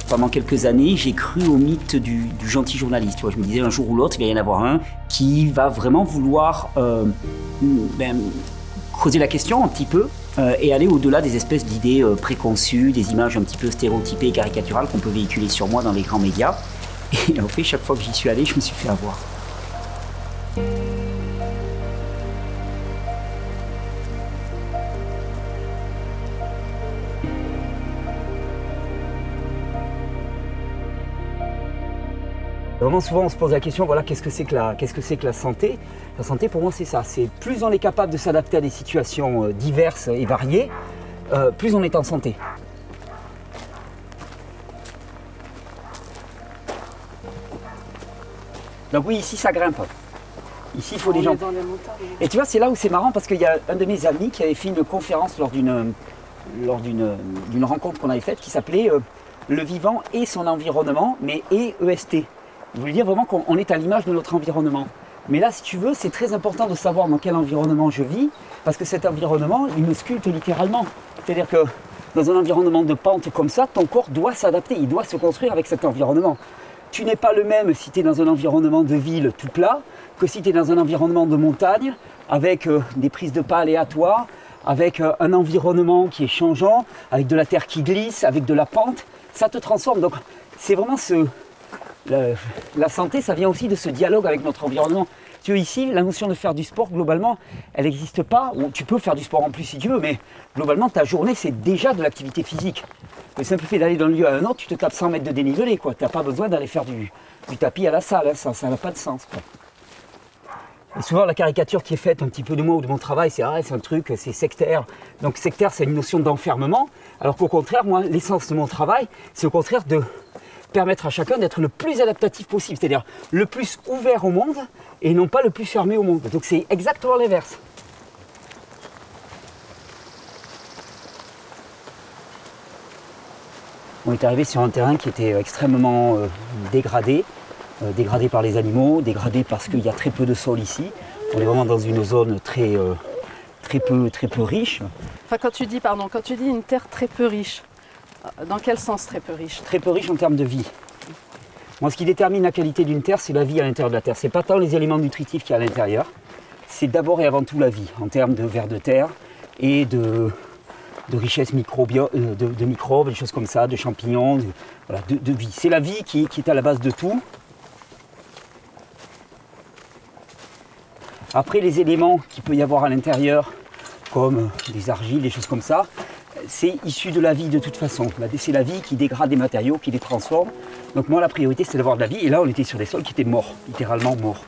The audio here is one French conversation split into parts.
Pendant quelques années, j'ai cru au mythe du gentil journaliste. Tu vois, je me disais un jour ou l'autre, il va y en avoir un qui va vraiment vouloir creuser la question un petit peu et aller au-delà des espèces d'idées préconçues, des images un petit peu stéréotypées et caricaturales qu'on peut véhiculer sur moi dans les grands médias. Et en fait, chaque fois que j'y suis allé, je me suis fait avoir. Vraiment souvent on se pose la question, voilà, qu'est-ce que c'est que la santé? La santé pour moi c'est ça, c'est plus on est capable de s'adapter à des situations diverses et variées, plus on est en santé. Donc oui, ici ça grimpe. Ici il faut des gens. Et tu vois, c'est là où c'est marrant parce qu'il y a un de mes amis qui avait fait une conférence lors d'une rencontre qu'on avait faite qui s'appelait Le vivant et son environnement, mais EST. Je voulais dire vraiment qu'on est à l'image de notre environnement. Mais là, si tu veux, c'est très important de savoir dans quel environnement je vis, parce que cet environnement, il me sculpte littéralement. C'est-à-dire que dans un environnement de pente comme ça, ton corps doit s'adapter, il doit se construire avec cet environnement. Tu n'es pas le même si tu es dans un environnement de ville tout plat, que si tu es dans un environnement de montagne, avec des prises de pas aléatoires, avec un environnement qui est changeant, avec de la terre qui glisse, avec de la pente, ça te transforme. Donc c'est vraiment la santé, ça vient aussi de ce dialogue avec notre environnement. Tu vois, ici, la notion de faire du sport, globalement, elle n'existe pas. Tu peux faire du sport en plus si tu veux, mais globalement, ta journée, c'est déjà de l'activité physique. Le simple fait d'aller d'un lieu à un autre, tu te tapes 100 mètres de dénivelé, quoi. Tu n'as pas besoin d'aller faire du tapis à la salle, hein. Ça n'a pas de sens, quoi. Et souvent, la caricature qui est faite un petit peu de moi ou de mon travail, c'est un truc, c'est sectaire. Donc sectaire, c'est une notion d'enfermement, alors qu'au contraire, moi, l'essence de mon travail, c'est au contraire de permettre à chacun d'être le plus adaptatif possible, c'est-à-dire le plus ouvert au monde et non pas le plus fermé au monde. Donc c'est exactement l'inverse. On est arrivé sur un terrain qui était extrêmement dégradé par les animaux, dégradé parce qu'il y a très peu de sol ici. On est vraiment dans une zone très peu riche. Enfin, quand tu dis une terre très peu riche, dans quel sens très peu riche? Très peu riche en termes de vie. Moi, ce qui détermine la qualité d'une terre, c'est la vie à l'intérieur de la terre. Ce n'est pas tant les éléments nutritifs qu'il y a à l'intérieur, c'est d'abord et avant tout la vie, en termes de vers de terre et de richesse de microbes, des choses comme ça, de champignons, de vie. C'est la vie qui est à la base de tout. Après, les éléments qu'il peut y avoir à l'intérieur, comme des argiles, des choses comme ça, c'est issu de la vie de toute façon. C'est la vie qui dégrade des matériaux, qui les transforme. Donc moi, la priorité, c'est d'avoir de la vie. Et là, on était sur des sols qui étaient morts, littéralement morts.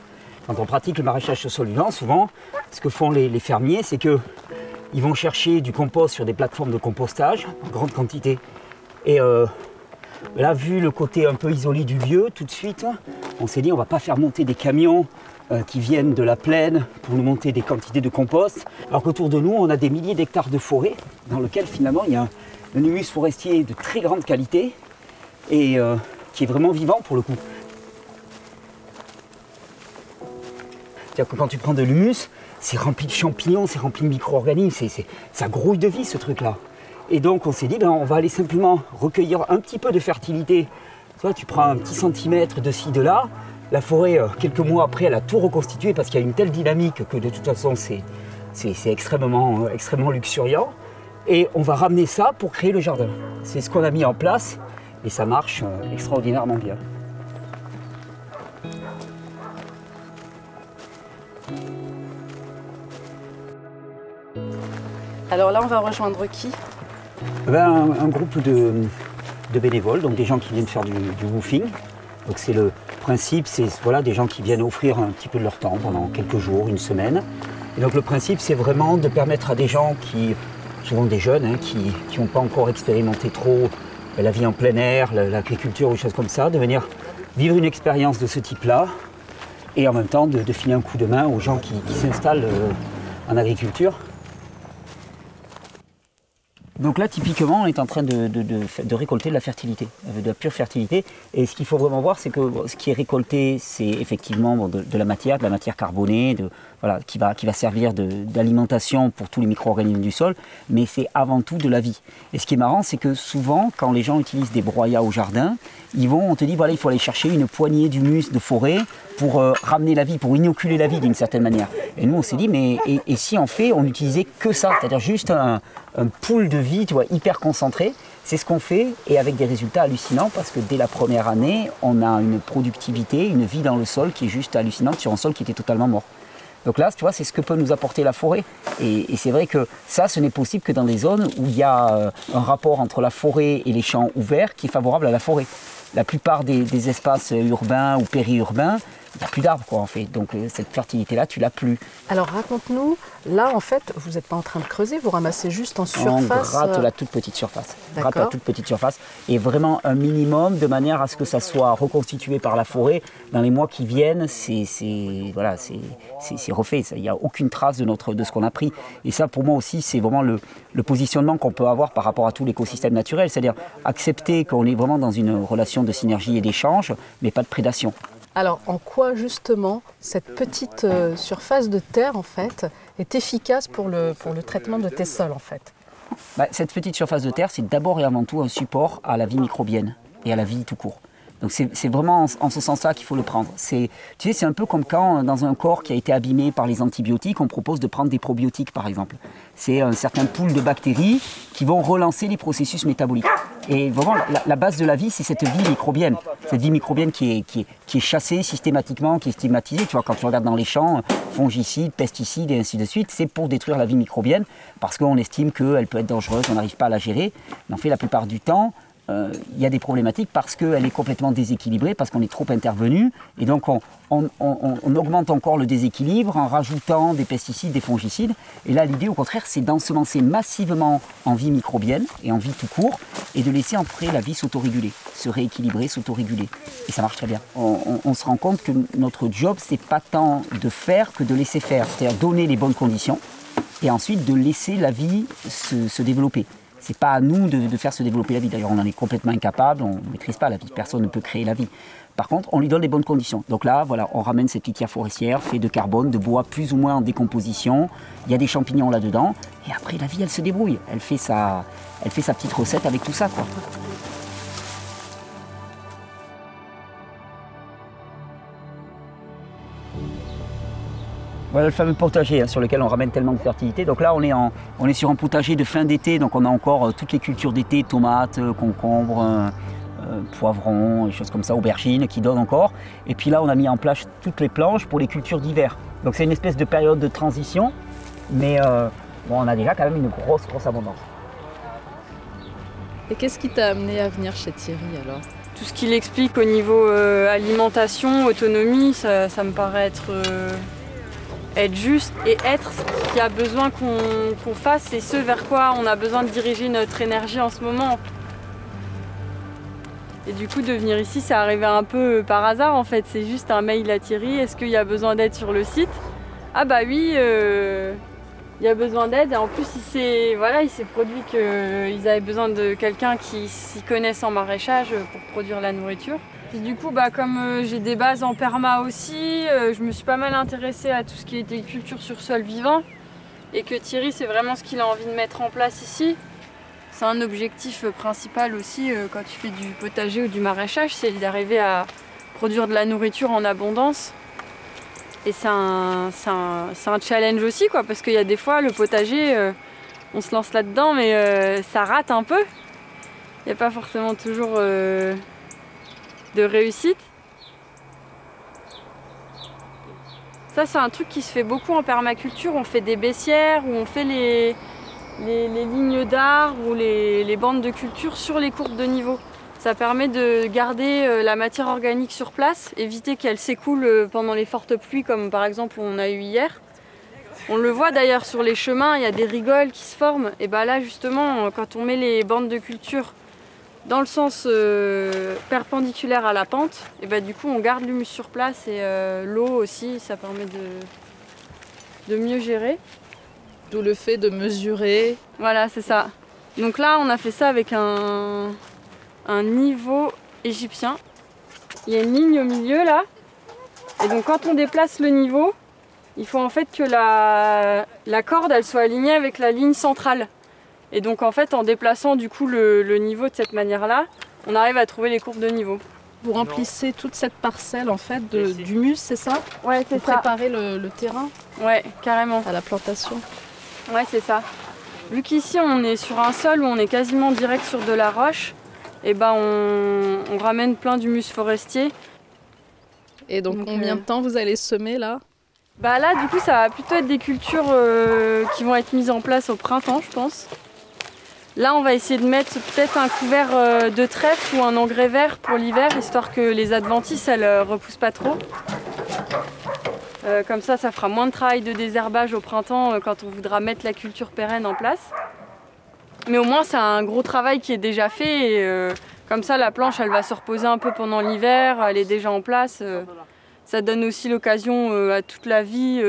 Quand on pratique le maraîchage sur sol vivant, souvent, ce que font les fermiers, c'est qu'ils vont chercher du compost sur des plateformes de compostage, en grande quantité. Et là, vu le côté un peu isolé du lieu, tout de suite, on s'est dit, on ne va pas faire monter des camions qui viennent de la plaine pour nous monter des quantités de compost, alors qu'autour de nous, on a des milliers d'hectares de forêt dans lesquels finalement il y a un humus forestier de très grande qualité et qui est vraiment vivant pour le coup. C'est-à-dire que quand tu prends de l'humus, c'est rempli de champignons, c'est rempli de micro-organismes, ça grouille de vie ce truc-là. Et donc on s'est dit, on va aller simplement recueillir un petit peu de fertilité. Tu prends un petit centimètre de ci, de là. La forêt, quelques mois après, elle a tout reconstitué parce qu'il y a une telle dynamique que de toute façon, c'est extrêmement luxuriant. Et on va ramener ça pour créer le jardin. C'est ce qu'on a mis en place et ça marche extraordinairement bien. Alors là, on va rejoindre qui? Un groupe de bénévoles, donc des gens qui viennent faire du woofing. Donc c'est le principe, c'est voilà, des gens qui viennent offrir un petit peu de leur temps pendant quelques jours, une semaine. Et donc le principe, c'est vraiment de permettre à des gens qui, souvent des jeunes, qui n'ont pas encore expérimenté trop la vie en plein air, l'agriculture ou des choses comme ça, de venir vivre une expérience de ce type-là et en même temps de filer un coup de main aux gens qui s'installent en agriculture. Donc là, typiquement, on est en train de récolter de la fertilité, de la pure fertilité. Et ce qu'il faut vraiment voir, c'est que ce qui est récolté, c'est effectivement de la matière carbonée, voilà, qui va servir d'alimentation pour tous les micro-organismes du sol, mais c'est avant tout de la vie. Et ce qui est marrant, c'est que souvent, quand les gens utilisent des broyats au jardin, on te dit, voilà, il faut aller chercher une poignée d'humus de forêt pour ramener la vie, pour inoculer la vie d'une certaine manière. Et nous, on s'est dit, mais et si on utilisait que ça, c'est-à-dire juste un pool de vie, tu vois, hyper concentré. C'est ce qu'on fait et avec des résultats hallucinants parce que dès la première année, on a une productivité, une vie dans le sol qui est juste hallucinante sur un sol qui était totalement mort. Donc là, tu vois, c'est ce que peut nous apporter la forêt. Et c'est vrai que ça, ce n'est possible que dans des zones où il y a un rapport entre la forêt et les champs ouverts qui est favorable à la forêt. La plupart des espaces urbains ou périurbains, il n'y a plus d'arbres, quoi, en fait. Donc cette fertilité-là, tu l'as plus. Alors raconte-nous, là en fait, vous n'êtes pas en train de creuser, vous ramassez juste en surface. On gratte la toute petite surface. D'accord. Gratte la toute petite surface. Et vraiment un minimum de manière à ce que ça soit reconstitué par la forêt. Dans les mois qui viennent, c'est refait. Il n'y a aucune trace de ce qu'on a pris. Et ça, pour moi aussi, c'est vraiment le positionnement qu'on peut avoir par rapport à tout l'écosystème naturel. C'est-à-dire accepter qu'on est vraiment dans une relation de synergie et d'échange, mais pas de prédation. Alors, en quoi justement cette petite surface de terre en fait est efficace pour le traitement de tes sols en fait? Cette petite surface de terre, c'est d'abord et avant tout un support à la vie microbienne et à la vie tout court. Donc c'est vraiment en ce sens-là qu'il faut le prendre. Tu sais, c'est un peu comme quand dans un corps qui a été abîmé par les antibiotiques, on propose de prendre des probiotiques par exemple. C'est un certain pool de bactéries qui vont relancer les processus métaboliques. Et vraiment, la base de la vie, c'est cette vie microbienne. Cette vie microbienne qui est chassée systématiquement, qui est stigmatisée. Tu vois, quand tu regardes dans les champs, fongicides, pesticides et ainsi de suite, c'est pour détruire la vie microbienne parce qu'on estime qu'elle peut être dangereuse, on n'arrive pas à la gérer. Mais en fait, la plupart du temps, il y a des problématiques parce qu'elle est complètement déséquilibrée, parce qu'on est trop intervenu. Et donc, on augmente encore le déséquilibre en rajoutant des pesticides, des fongicides. Et là, l'idée, au contraire, c'est d'ensemencer massivement en vie microbienne et en vie tout court et de laisser après la vie s'autoréguler, se rééquilibrer, s'autoréguler. Et ça marche très bien. On se rend compte que notre job, c'est pas tant de faire que de laisser faire. C'est-à-dire donner les bonnes conditions et ensuite de laisser la vie se développer. C'est pas à nous de faire se développer la vie. D'ailleurs, on en est complètement incapable, on ne maîtrise pas la vie. Personne ne peut créer la vie. Par contre, on lui donne les bonnes conditions. Donc là, voilà, on ramène cette litière forestière faite de carbone, de bois plus ou moins en décomposition. Il y a des champignons là-dedans. Et après, la vie, elle se débrouille. Elle fait sa petite recette avec tout ça, quoi. Voilà le fameux potager sur lequel on ramène tellement de fertilité. Donc là, on est sur un potager de fin d'été, donc on a encore toutes les cultures d'été, tomates, concombres, poivrons, des choses comme ça, aubergines qui donnent encore. Et puis là, on a mis en place toutes les planches pour les cultures d'hiver. Donc c'est une espèce de période de transition, mais on a déjà quand même une grosse abondance. Et qu'est-ce qui t'a amené à venir chez Thierry alors? Tout ce qu'il explique au niveau alimentation, autonomie, ça me paraît être juste et être ce qu'il y a besoin qu'on fasse et ce vers quoi on a besoin de diriger notre énergie en ce moment. Et du coup, de venir ici, c'est arrivé un peu par hasard en fait. C'est juste un mail à Thierry, est-ce qu'il y a besoin d'aide sur le site? Ah bah oui, il y a besoin d'aide. Et en plus, il s'est produit qu'ils avaient besoin de quelqu'un qui s'y connaisse en maraîchage pour produire la nourriture. Puis du coup, comme j'ai des bases en perma aussi, je me suis pas mal intéressée à tout ce qui était culture sur sol vivant. Et que Thierry, c'est vraiment ce qu'il a envie de mettre en place ici. C'est un objectif principal aussi quand tu fais du potager ou du maraîchage, c'est d'arriver à produire de la nourriture en abondance. Et c'est un challenge aussi, quoi, parce qu'il y a des fois, le potager, on se lance là-dedans, mais ça rate un peu. Il n'y a pas forcément toujours de réussite. Ça, c'est un truc qui se fait beaucoup en permaculture. On fait des baissières où on fait les lignes d'arbres ou les bandes de culture sur les courbes de niveau. Ça permet de garder la matière organique sur place, éviter qu'elle s'écoule pendant les fortes pluies comme par exemple on a eu hier. On le voit d'ailleurs sur les chemins, il y a des rigoles qui se forment. Et là justement, quand on met les bandes de culture dans le sens perpendiculaire à la pente, et du coup on garde l'humus sur place et l'eau aussi, ça permet de mieux gérer. D'où le fait de mesurer. Voilà, c'est ça. Donc là, on a fait ça avec un niveau égyptien. Il y a une ligne au milieu là. Et donc quand on déplace le niveau, il faut en fait que la corde elle soit alignée avec la ligne centrale. Et donc en fait en déplaçant du coup le niveau de cette manière-là, on arrive à trouver les courbes de niveau. Vous remplissez toute cette parcelle en fait d'humus, c'est ça? Ouais, c'est ça. Préparer le terrain Ouais, carrément. à la plantation. Ouais, c'est ça. Vu qu'ici on est sur un sol où on est quasiment direct sur de la roche, et ben on ramène plein d'humus forestier. Et donc combien de temps vous allez semer là? Bah là du coup ça va plutôt être des cultures qui vont être mises en place au printemps je pense. Là on va essayer de mettre peut-être un couvert de trèfle ou un engrais vert pour l'hiver, histoire que les adventices elles repoussent pas trop. Comme ça fera moins de travail de désherbage au printemps quand on voudra mettre la culture pérenne en place. Mais au moins c'est un gros travail qui est déjà fait et comme ça la planche elle va se reposer un peu pendant l'hiver, elle est déjà en place. Ça donne aussi l'occasion à toute la vie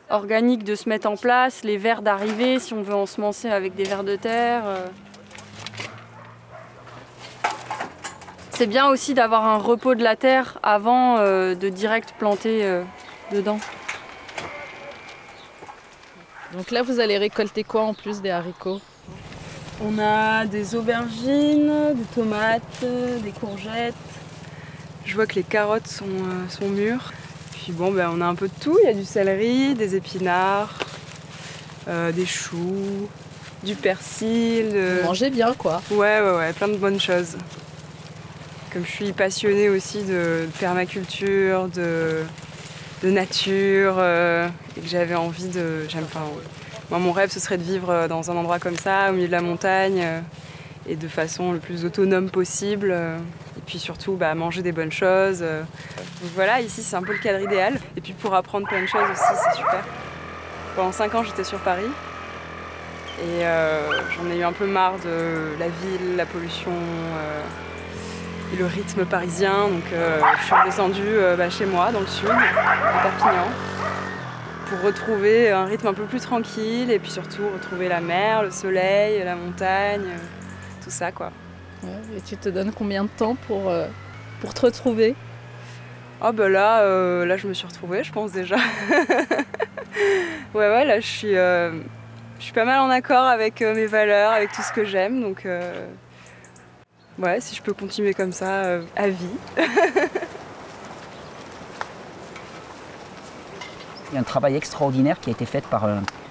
organique de se mettre en place, les vers d'arriver si on veut ensemencer avec des vers de terre. C'est bien aussi d'avoir un repos de la terre avant de direct planter dedans. Donc là vous allez récolter quoi en plus des haricots? On a des aubergines, des tomates, des courgettes. Je vois que les carottes sont mûres. Puis bon, on a un peu de tout. Il y a du céleri, des épinards, des choux, du persil. Vous mangez bien quoi. Ouais, plein de bonnes choses. Comme je suis passionnée aussi de permaculture, de nature, et que j'avais envie de... Moi, mon rêve, ce serait de vivre dans un endroit comme ça, au milieu de la montagne, et de façon le plus autonome possible. Et puis surtout, manger des bonnes choses. Donc voilà, ici, c'est un peu le cadre idéal. Et puis pour apprendre plein de choses aussi, c'est super. Pendant 5 ans, j'étais sur Paris. Et j'en ai eu un peu marre de la ville, la pollution et le rythme parisien. Donc je suis redescendue chez moi, dans le sud, à Perpignan, pour retrouver un rythme un peu plus tranquille et puis surtout retrouver la mer, le soleil, la montagne, tout ça quoi. Ouais, et tu te donnes combien de temps pour te retrouver? Oh là je me suis retrouvée je pense déjà. ouais là je suis pas mal en accord avec mes valeurs, avec tout ce que j'aime donc ouais si je peux continuer comme ça à vie. Il y a un travail extraordinaire qui a été fait par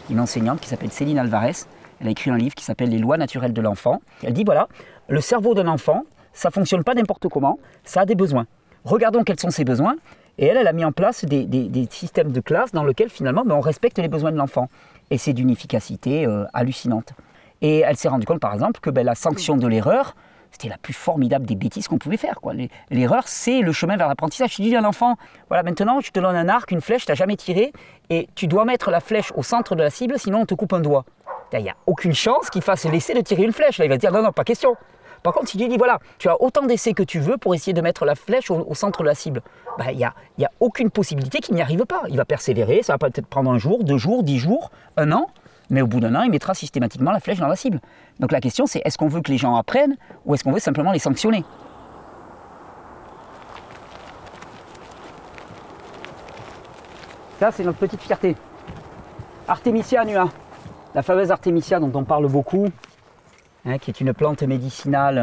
une enseignante qui s'appelle Céline Alvarez. Elle a écrit un livre qui s'appelle Les lois naturelles de l'enfant. Elle dit voilà, le cerveau d'un enfant, ça ne fonctionne pas n'importe comment, ça a des besoins. Regardons quels sont ses besoins. Et elle a mis en place des systèmes de classe dans lesquels finalement on respecte les besoins de l'enfant. Et c'est d'une efficacité hallucinante. Et elle s'est rendue compte par exemple que la sanction de l'erreur, c'était la plus formidable des bêtises qu'on pouvait faire. L'erreur, c'est le chemin vers l'apprentissage. Tu dis à un enfant, voilà, maintenant, je te donne un arc, une flèche, tu n'as jamais tiré, et tu dois mettre la flèche au centre de la cible, sinon on te coupe un doigt. Il n'y a aucune chance qu'il fasse l'essai de tirer une flèche. Là, il va te dire, non, pas question. Par contre, si tu dis, voilà, tu as autant d'essais que tu veux pour essayer de mettre la flèche au centre de la cible, il n'y a aucune possibilité qu'il n'y arrive pas. Il va persévérer, ça va peut-être prendre 1 jour, 2 jours, 10 jours, 1 an. Mais au bout d'1 an, il mettra systématiquement la flèche dans la cible. Donc la question c'est, est-ce qu'on veut que les gens apprennent ou est-ce qu'on veut simplement les sanctionner? Ça, c'est notre petite fierté. Artemisia annua, la fameuse Artemisia dont on parle beaucoup, qui est une plante médicinale.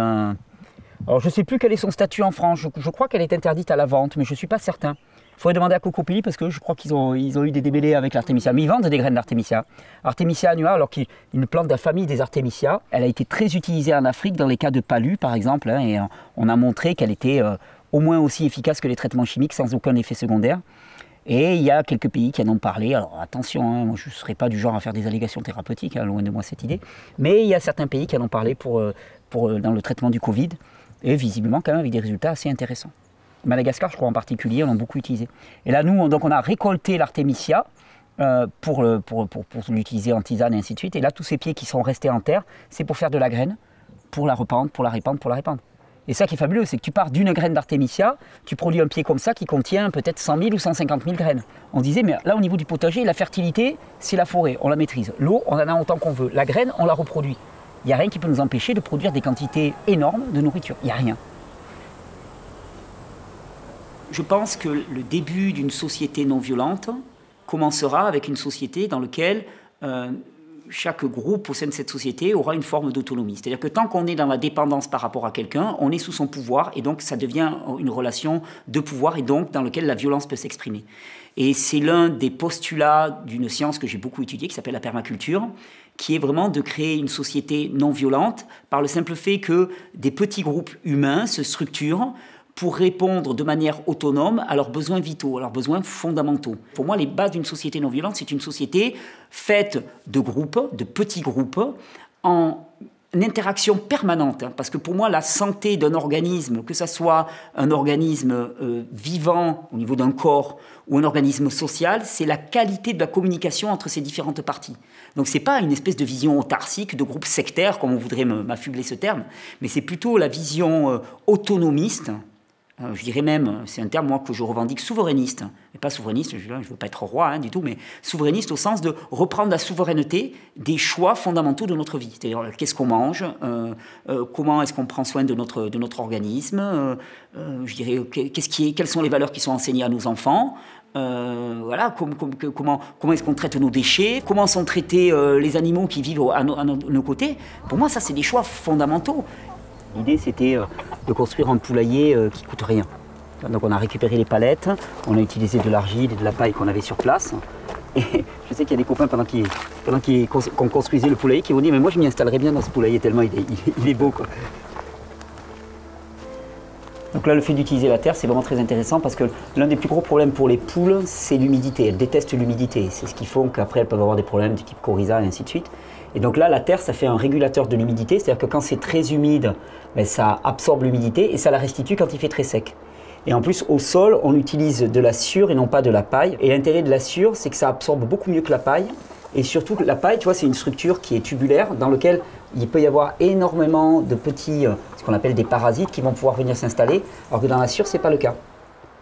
Alors je ne sais plus quel est son statut en France, je crois qu'elle est interdite à la vente, mais je ne suis pas certain. Il faudrait demander à Cocopelli parce que je crois qu'ils ont eu des débellés avec l'Artemisia. Mais ils vendent des graines d'Artemisia. Artemisia annua, alors qui est une plante de la famille des Artemisia, elle a été très utilisée en Afrique dans les cas de palu par exemple. Et on a montré qu'elle était au moins aussi efficace que les traitements chimiques sans aucun effet secondaire. Et il y a quelques pays qui en ont parlé. Alors attention, moi je ne serais pas du genre à faire des allégations thérapeutiques, loin de moi cette idée. Mais il y a certains pays qui en ont parlé dans le traitement du Covid. Et visiblement quand même avec des résultats assez intéressants. Madagascar, je crois en particulier, on l'a beaucoup utilisé. Et là, nous, on a récolté l'Artemisia pour l'utiliser en tisane et ainsi de suite. Et là, tous ces pieds qui sont restés en terre, c'est pour faire de la graine, pour la répandre, pour la répandre, pour la répandre. Et ça qui est fabuleux, c'est que tu pars d'une graine d'Artemisia, tu produis un pied comme ça qui contient peut-être 100 000 ou 150 000 graines. On disait, mais là, au niveau du potager, la fertilité, c'est la forêt, on la maîtrise. L'eau, on en a autant qu'on veut. La graine, on la reproduit. Il n'y a rien qui peut nous empêcher de produire des quantités énormes de nourriture. Il n'y a rien. Je pense que le début d'une société non violente commencera avec une société dans laquelle chaque groupe au sein de cette société aura une forme d'autonomie. C'est-à-dire que tant qu'on est dans la dépendance par rapport à quelqu'un, on est sous son pouvoir et donc ça devient une relation de pouvoir et donc dans laquelle la violence peut s'exprimer. Et c'est l'un des postulats d'une science que j'ai beaucoup étudiée qui s'appelle la permaculture, qui est vraiment de créer une société non violente par le simple fait que des petits groupes humains se structurent pour répondre de manière autonome à leurs besoins vitaux, à leurs besoins fondamentaux. Pour moi, les bases d'une société non violente, c'est une société faite de groupes, de petits groupes, en interaction permanente. Parce que pour moi, la santé d'un organisme, que ce soit un organisme vivant au niveau d'un corps ou un organisme social, c'est la qualité de la communication entre ces différentes parties. Donc ce n'est pas une espèce de vision autarcique, de groupe sectaire, comme on voudrait m'affubler ce terme, mais c'est plutôt la vision autonomiste. Je dirais même, c'est un terme moi que je revendique souverainiste, mais pas souverainiste, je ne veux pas être roi du tout, mais souverainiste au sens de reprendre la souveraineté des choix fondamentaux de notre vie. C'est-à-dire qu'est-ce qu'on mange, comment est-ce qu'on prend soin de notre organisme, je dirais quelles sont les valeurs qui sont enseignées à nos enfants, voilà, comment est-ce qu'on traite nos déchets, comment sont traités les animaux qui vivent à nos côtés. Pour moi, ça c'est des choix fondamentaux. L'idée, c'était de construire un poulailler qui ne coûte rien. Donc on a récupéré les palettes, on a utilisé de l'argile et de la paille qu'on avait sur place. Et je sais qu'il y a des copains pendant qu'on construisait le poulailler qui m'ont dit « mais moi je m'y installerais bien dans ce poulailler tellement il est beau. » quoi. Donc là, le fait d'utiliser la terre, c'est vraiment très intéressant parce que l'un des plus gros problèmes pour les poules, c'est l'humidité. Elles détestent l'humidité. C'est ce qui fait qu'après, elles peuvent avoir des problèmes du type coryza et ainsi de suite. Et donc là, la terre, ça fait un régulateur de l'humidité, c'est-à-dire que quand c'est très humide, ben, ça absorbe l'humidité et ça la restitue quand il fait très sec. Et en plus, au sol, on utilise de la sciure et non pas de la paille. Et l'intérêt de la sciure, c'est que ça absorbe beaucoup mieux que la paille. Et surtout, la paille, tu vois, c'est une structure qui est tubulaire, dans laquelle il peut y avoir énormément de petits, ce qu'on appelle des parasites, qui vont pouvoir venir s'installer, alors que dans la sciure, ce n'est pas le cas.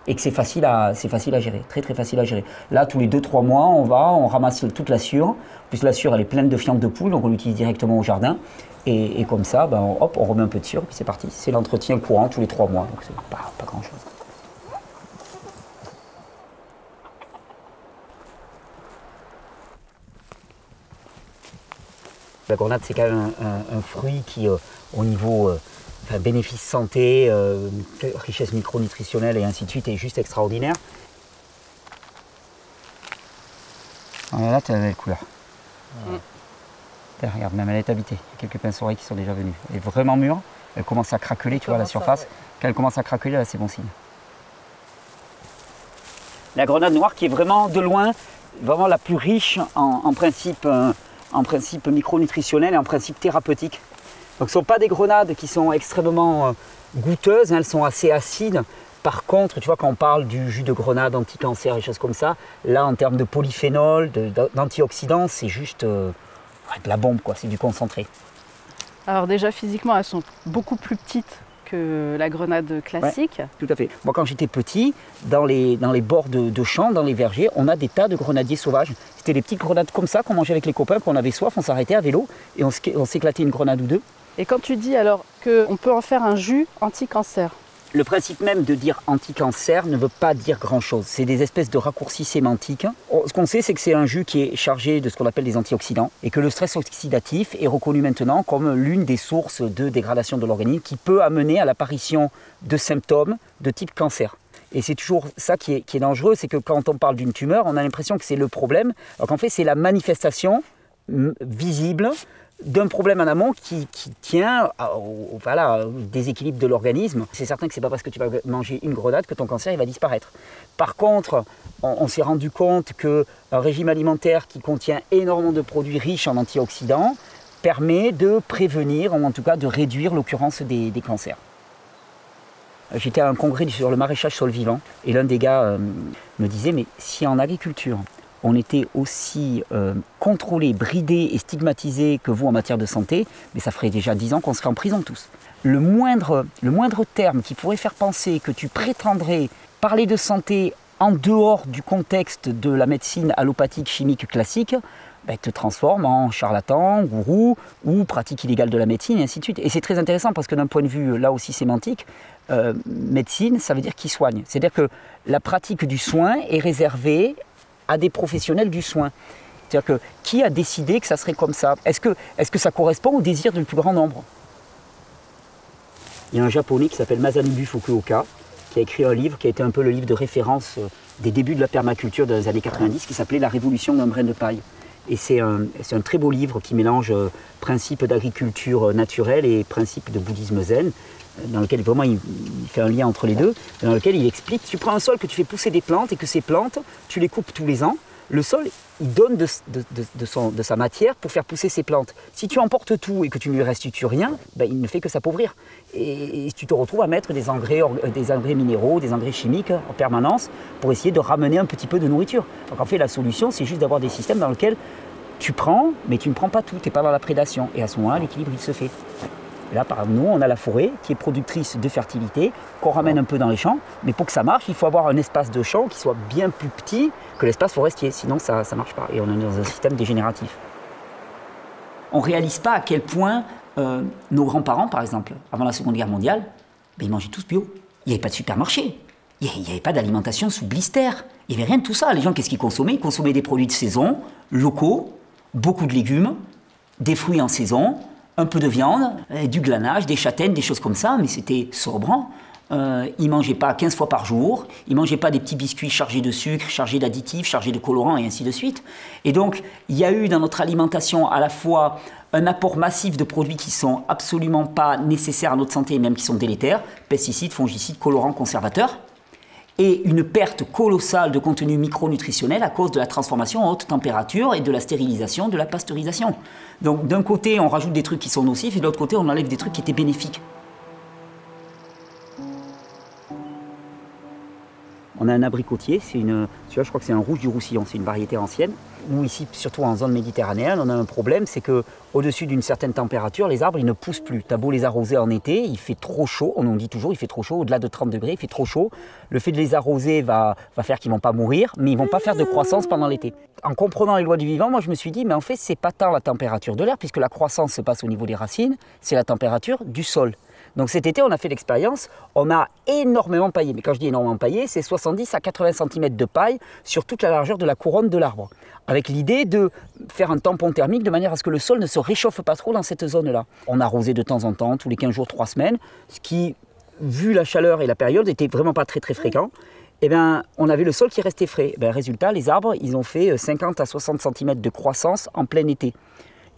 Et que c'est facile à gérer, très très facile à gérer. Là, tous les 2-3 mois, on ramasse toute la sciure. En plus, la sciure, elle est pleine de fientes de poule, donc on l'utilise directement au jardin. Et comme ça, ben, on remet un peu de sciure, et puis c'est parti. C'est l'entretien courant tous les 3 mois, donc c'est pas grand-chose. La grenade, c'est quand même un fruit qui, au niveau bénéfice santé, richesse micronutritionnelle et ainsi de suite, est juste extraordinaire. Alors là, tu as la belle couleur. Regarde, même elle est habitée. Il y a quelques pinces-oreilles qui sont déjà venus. Elle est vraiment mûre. Elle commence à craqueler, tu vois, à la surface. Ouais. Quand elle commence à craqueler, là, c'est bon signe. La grenade noire qui est vraiment, de loin, vraiment la plus riche en principe micronutritionnel et en principe thérapeutique. Donc ce ne sont pas des grenades qui sont extrêmement goûteuses, hein, elles sont assez acides. Par contre, tu vois, quand on parle du jus de grenade anti-cancer et choses comme ça, là, en termes de polyphénol, d'antioxydants, c'est juste de la bombe, quoi. C'est du concentré. Alors déjà, physiquement, elles sont beaucoup plus petites que la grenade classique. Ouais, tout à fait. Moi, quand j'étais petit, dans les bords de champs, dans les vergers, on a des tas de grenadiers sauvages. C'était des petites grenades comme ça qu'on mangeait avec les copains, qu'on avait soif, on s'arrêtait à vélo et on s'éclatait une grenade ou deux. Et quand tu dis alors qu'on peut en faire un jus anti-cancer, le principe même de dire anti-cancer ne veut pas dire grand-chose. C'est des espèces de raccourcis sémantiques. Ce qu'on sait, c'est que c'est un jus qui est chargé de ce qu'on appelle des antioxydants et que le stress oxydatif est reconnu maintenant comme l'une des sources de dégradation de l'organisme qui peut amener à l'apparition de symptômes de type cancer. Et c'est toujours ça qui est dangereux, c'est que quand on parle d'une tumeur, on a l'impression que c'est le problème, alors qu'en fait c'est la manifestation visible d'un problème en amont qui tient au déséquilibre de l'organisme. C'est certain que ce n'est pas parce que tu vas manger une grenade que ton cancer il va disparaître. Par contre, on s'est rendu compte qu'un régime alimentaire qui contient énormément de produits riches en antioxydants permet de prévenir, ou en tout cas de réduire l'occurrence des cancers. J'étais à un congrès sur le maraîchage sol vivant et l'un des gars me disait « mais si en agriculture, on était aussi contrôlés, bridés et stigmatisés que vous en matière de santé, mais ça ferait déjà 10 ans qu'on serait en prison tous. » Le moindre terme qui pourrait faire penser que tu prétendrais parler de santé en dehors du contexte de la médecine allopathique chimique classique, te transforme en charlatan, gourou ou pratique illégale de la médecine et ainsi de suite. Et c'est très intéressant parce que d'un point de vue là aussi sémantique, médecine ça veut dire qui soigne. C'est-à-dire que la pratique du soin est réservée à des professionnels du soin. C'est-à-dire que qui a décidé que ça serait comme ça? Est-ce que ça correspond au désir du plus grand nombre? Il y a un japonais qui s'appelle Masanobu Fukuoka qui a écrit un livre qui a été un peu le livre de référence des débuts de la permaculture dans les années 90 qui s'appelait La révolution d'un brin de paille. Et c'est un très beau livre qui mélange principes d'agriculture naturelle et principes de bouddhisme zen, dans lequel vraiment il fait un lien entre les deux, dans lequel il explique, tu prends un sol que tu fais pousser des plantes et que ces plantes, tu les coupes tous les ans, le sol, il donne de sa matière pour faire pousser ses plantes. Si tu emportes tout et que tu ne lui restitues rien, il ne fait que s'appauvrir. Et tu te retrouves à mettre des engrais minéraux, des engrais chimiques en permanence pour essayer de ramener un petit peu de nourriture. Donc en fait, la solution, c'est juste d'avoir des systèmes dans lesquels tu prends, mais tu ne prends pas tout, tu n'es pas dans la prédation. Et à ce moment-là, l'équilibre, il se fait. Là, par exemple, nous, on a la forêt qui est productrice de fertilité, qu'on ramène un peu dans les champs. Mais pour que ça marche, il faut avoir un espace de champ qui soit bien plus petit que l'espace forestier. Sinon, ça ne marche pas. Et on est dans un système dégénératif. On ne réalise pas à quel point nos grands-parents, par exemple, avant la Seconde Guerre mondiale, ils mangeaient tous bio. Il n'y avait pas de supermarché. Il n'y avait pas d'alimentation sous blister. Il n'y avait rien de tout ça. Les gens, qu'est-ce qu'ils consommaient? Ils consommaient des produits de saison, locaux, beaucoup de légumes, des fruits en saison, un peu de viande, du glanage, des châtaignes, des choses comme ça, mais c'était sobre. Ils ne mangeaient pas 15 fois par jour, ils ne mangeaient pas des petits biscuits chargés de sucre, chargés d'additifs, chargés de colorants et ainsi de suite. Et donc, il y a eu dans notre alimentation à la fois un apport massif de produits qui ne sont absolument pas nécessaires à notre santé, et même qui sont délétères, pesticides, fongicides, colorants, conservateurs, et une perte colossale de contenu micronutritionnel à cause de la transformation à haute température et de la stérilisation, de la pasteurisation. Donc d'un côté, on rajoute des trucs qui sont nocifs et de l'autre côté, on enlève des trucs qui étaient bénéfiques. On a un abricotier, tu vois, je crois que c'est un rouge du Roussillon, c'est une variété ancienne. Nous ici, surtout en zone méditerranéenne, on a un problème, c'est qu'au-dessus d'une certaine température, les arbres ils ne poussent plus. T'as beau les arroser en été, il fait trop chaud, on nous dit toujours il fait trop chaud, au-delà de 30 degrés, il fait trop chaud. Le fait de les arroser va faire qu'ils ne vont pas mourir, mais ils ne vont pas faire de croissance pendant l'été. En comprenant les lois du vivant, moi je me suis dit, mais en fait c'est pas tant la température de l'air, puisque la croissance se passe au niveau des racines, c'est la température du sol. Donc cet été, on a fait l'expérience, on a énormément paillé. Mais quand je dis énormément paillé, c'est 70 à 80 cm de paille sur toute la largeur de la couronne de l'arbre. Avec l'idée de faire un tampon thermique de manière à ce que le sol ne se réchauffe pas trop dans cette zone-là. On a arrosé de temps en temps, tous les 15 jours, 3 semaines, ce qui, vu la chaleur et la période, n'était vraiment pas très fréquent. Eh bien, on avait le sol qui restait frais. Résultat, les arbres, ils ont fait 50 à 60 cm de croissance en plein été.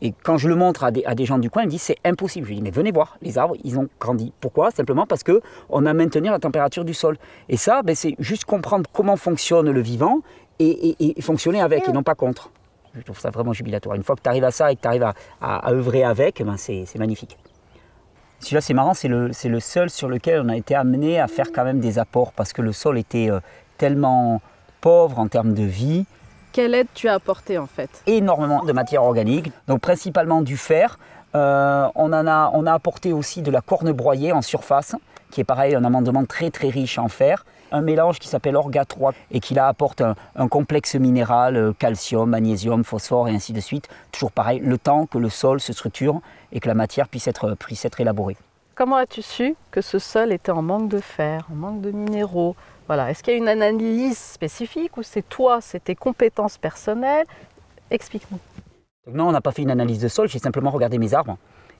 Et quand je le montre à des gens du coin, ils me disent c'est impossible. Je dis mais venez voir, les arbres, ils ont grandi. Pourquoi? Simplement parce qu'on a maintenu la température du sol. Et ça, c'est juste comprendre comment fonctionne le vivant et fonctionner avec et non pas contre. Je trouve ça vraiment jubilatoire. Une fois que tu arrives à ça et que tu arrives à œuvrer avec, c'est magnifique. Celui-là, c'est marrant, c'est le seul sur lequel on a été amené à faire quand même des apports parce que le sol était tellement pauvre en termes de vie. Quelle aide tu as apporté en fait? Énormément de matière organique, donc principalement du fer. On a apporté aussi de la corne broyée en surface, qui est pareil, un amendement très riche en fer. Un mélange qui s'appelle Orga 3 et qui là apporte un complexe minéral, calcium, magnésium, phosphore et ainsi de suite. Toujours pareil, le temps que le sol se structure et que la matière puisse être élaborée. Comment as-tu su que ce sol était en manque de fer, en manque de minéraux? Voilà. Est-ce qu'il y a une analyse spécifique ou c'est tes compétences personnelles? Explique-nous. Non, on n'a pas fait une analyse de sol, j'ai simplement regardé mes arbres.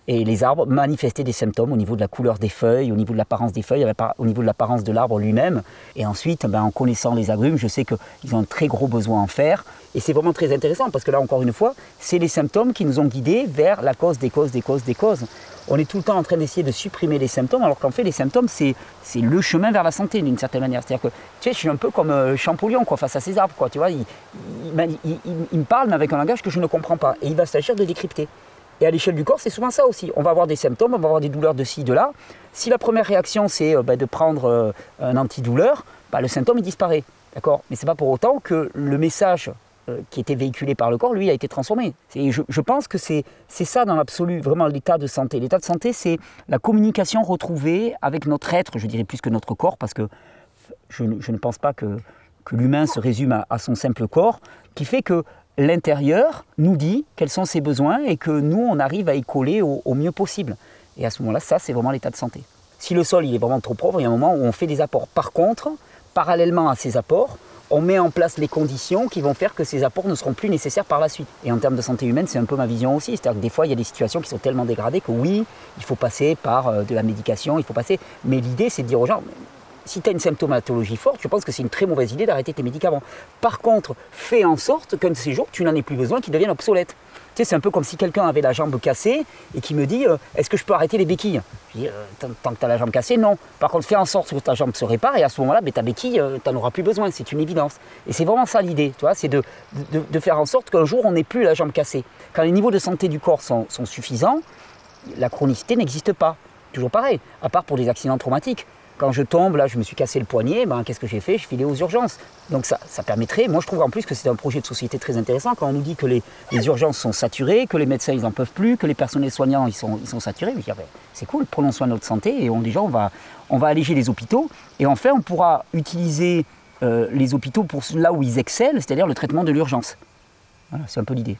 Et les arbres manifestaient des symptômes au niveau de la couleur des feuilles, au niveau de l'apparence des feuilles, au niveau de l'apparence de l'arbre lui-même. Et ensuite, en connaissant les agrumes, je sais qu'ils ont un très gros besoin en fer. Et c'est vraiment très intéressant parce que là, encore une fois, c'est les symptômes qui nous ont guidés vers la cause des causes des causes des causes. On est tout le temps en train d'essayer de supprimer les symptômes, alors qu'en fait, les symptômes, c'est le chemin vers la santé, d'une certaine manière. C'est-à-dire que, tu sais, je suis un peu comme Champollion, face à ces arbres, quoi. Tu vois, il me parle, mais avec un langage que je ne comprends pas. Et il va s'agir de décrypter. Et à l'échelle du corps, c'est souvent ça aussi. On va avoir des symptômes, on va avoir des douleurs de ci, de là. Si la première réaction, c'est de prendre un antidouleur, le symptôme, il disparaît. D'accord ? Mais ce n'est pas pour autant que le message qui était véhiculé par le corps, lui, a été transformé. Je pense que c'est ça dans l'absolu, vraiment l'état de santé. L'état de santé, c'est la communication retrouvée avec notre être, je dirais plus que notre corps, parce que je ne pense pas que l'humain se résume à son simple corps, qui fait que l'intérieur nous dit quels sont ses besoins et que nous, on arrive à y coller au mieux possible. Et à ce moment-là, ça, c'est vraiment l'état de santé. Si le sol il est vraiment trop pauvre, il y a un moment où on fait des apports. Par contre, parallèlement à ces apports, on met en place les conditions qui vont faire que ces apports ne seront plus nécessaires par la suite. Et en termes de santé humaine, c'est un peu ma vision aussi. C'est-à-dire que des fois, il y a des situations qui sont tellement dégradées que oui, il faut passer par de la médication, il faut passer. Mais l'idée, c'est de dire aux gens, si tu as une symptomatologie forte, je pense que c'est une très mauvaise idée d'arrêter tes médicaments. Par contre, fais en sorte qu'un de ces jours, tu n'en aies plus besoin, qu'ils deviennent obsolètes. Tu sais, c'est un peu comme si quelqu'un avait la jambe cassée et qui me dit est-ce que je peux arrêter les béquilles? Je dis tant que tu as la jambe cassée, non. Par contre, fais en sorte que ta jambe se répare et à ce moment-là, ta béquille, tu n'en auras plus besoin. C'est une évidence. Et c'est vraiment ça l'idée, tu vois, c'est de faire en sorte qu'un jour, on n'ait plus la jambe cassée. Quand les niveaux de santé du corps sont suffisants, la chronicité n'existe pas. Toujours pareil, à part pour des accidents traumatiques. Quand je tombe, là, je me suis cassé le poignet, qu'est-ce que j'ai fait? Je filais aux urgences. Donc ça permettrait, moi je trouve en plus que c'est un projet de société très intéressant quand on nous dit que les urgences sont saturées, que les médecins ils n'en peuvent plus, que les personnels soignants ils sont saturés. Je dis, c'est cool, prenons soin de notre santé et déjà on va alléger les hôpitaux et enfin on pourra utiliser les hôpitaux pour là où ils excellent, c'est-à-dire le traitement de l'urgence. Voilà, c'est un peu l'idée.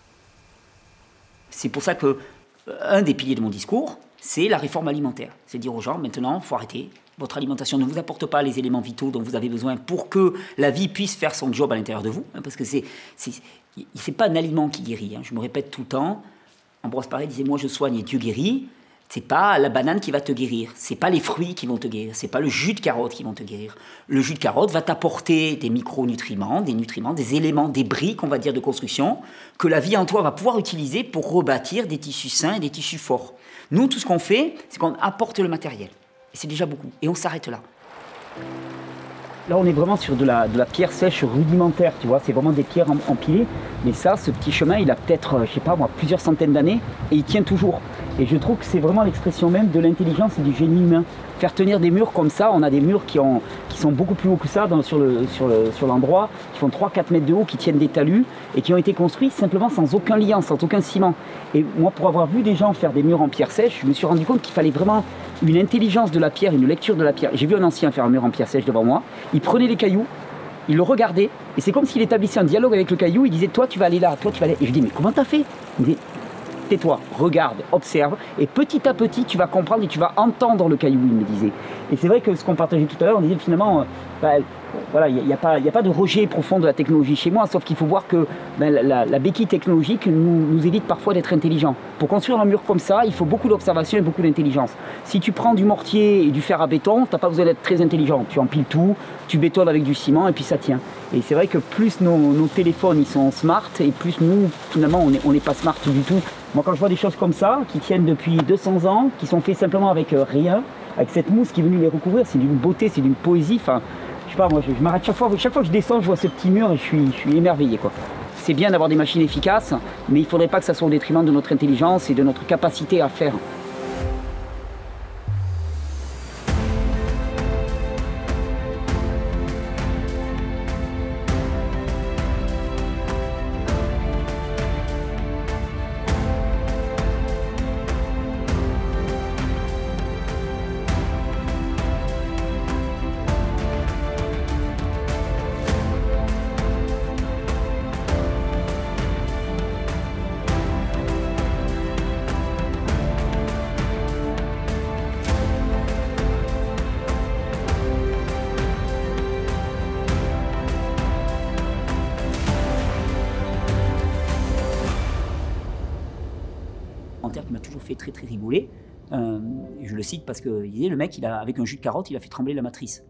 C'est pour ça que un des piliers de mon discours, c'est la réforme alimentaire. C'est dire aux gens, maintenant, il faut arrêter. Votre alimentation ne vous apporte pas les éléments vitaux dont vous avez besoin pour que la vie puisse faire son job à l'intérieur de vous. Parce que c'est pas un aliment qui guérit. Je me répète tout le temps. Ambroise Paré disait, moi je soigne et Dieu guérit. C'est pas la banane qui va te guérir. C'est pas les fruits qui vont te guérir. C'est pas le jus de carotte qui vont te guérir. Le jus de carotte va t'apporter des micronutriments, des nutriments, des éléments, des briques, on va dire, de construction que la vie en toi va pouvoir utiliser pour rebâtir des tissus sains et des tissus forts. Nous, tout ce qu'on fait, c'est qu'on apporte le matériel. Et c'est déjà beaucoup. Et on s'arrête là. Là, on est vraiment sur de la pierre sèche rudimentaire, tu vois. C'est vraiment des pierres empilées. Mais ça, ce petit chemin, il a peut-être, je sais pas moi, plusieurs centaines d'années. Et il tient toujours. Et je trouve que c'est vraiment l'expression même de l'intelligence et du génie humain. Faire tenir des murs comme ça, on a des murs qui sont beaucoup plus hauts que ça sur l'endroit, qui font 3-4 mètres de haut, qui tiennent des talus et qui ont été construits simplement sans aucun liant, sans aucun ciment. Et moi, pour avoir vu des gens faire des murs en pierre sèche, je me suis rendu compte qu'il fallait vraiment une intelligence de la pierre, une lecture de la pierre. J'ai vu un ancien faire un mur en pierre sèche devant moi. Il prenait les cailloux, il le regardait, et c'est comme s'il établissait un dialogue avec le caillou. Il disait, toi tu vas aller là, toi tu vas aller. Et je dis, mais comment t'as fait? Il dit, tais-toi, regarde, observe, et petit à petit tu vas comprendre et tu vas entendre le caillou, il me disait. Et c'est vrai que ce qu'on partageait tout à l'heure, on disait finalement, voilà, il n'y a pas de rejet profond de la technologie chez moi, sauf qu'il faut voir que la béquille technologique nous évite parfois d'être intelligents. Pour construire un mur comme ça, il faut beaucoup d'observation et beaucoup d'intelligence. Si tu prends du mortier et du fer à béton, tu n'as pas besoin d'être très intelligent. Tu empiles tout, tu bétonnes avec du ciment et puis ça tient. Et c'est vrai que plus nos téléphones ils sont smart et plus nous, finalement, on n'est pas smart du tout. Moi, quand je vois des choses comme ça, qui tiennent depuis 200 ans, qui sont faites simplement avec rien, avec cette mousse qui est venue les recouvrir, c'est d'une beauté, c'est d'une poésie. Enfin, je sais pas, moi, je m'arrête chaque fois que je descends, je vois ce petit mur et je suis émerveillé, quoi. C'est bien d'avoir des machines efficaces, mais il ne faudrait pas que ça soit au détriment de notre intelligence et de notre capacité à faire. Qui m'a toujours fait très rigoler. Je le cite parce que le mec, avec un jus de carotte, il a fait trembler la matrice.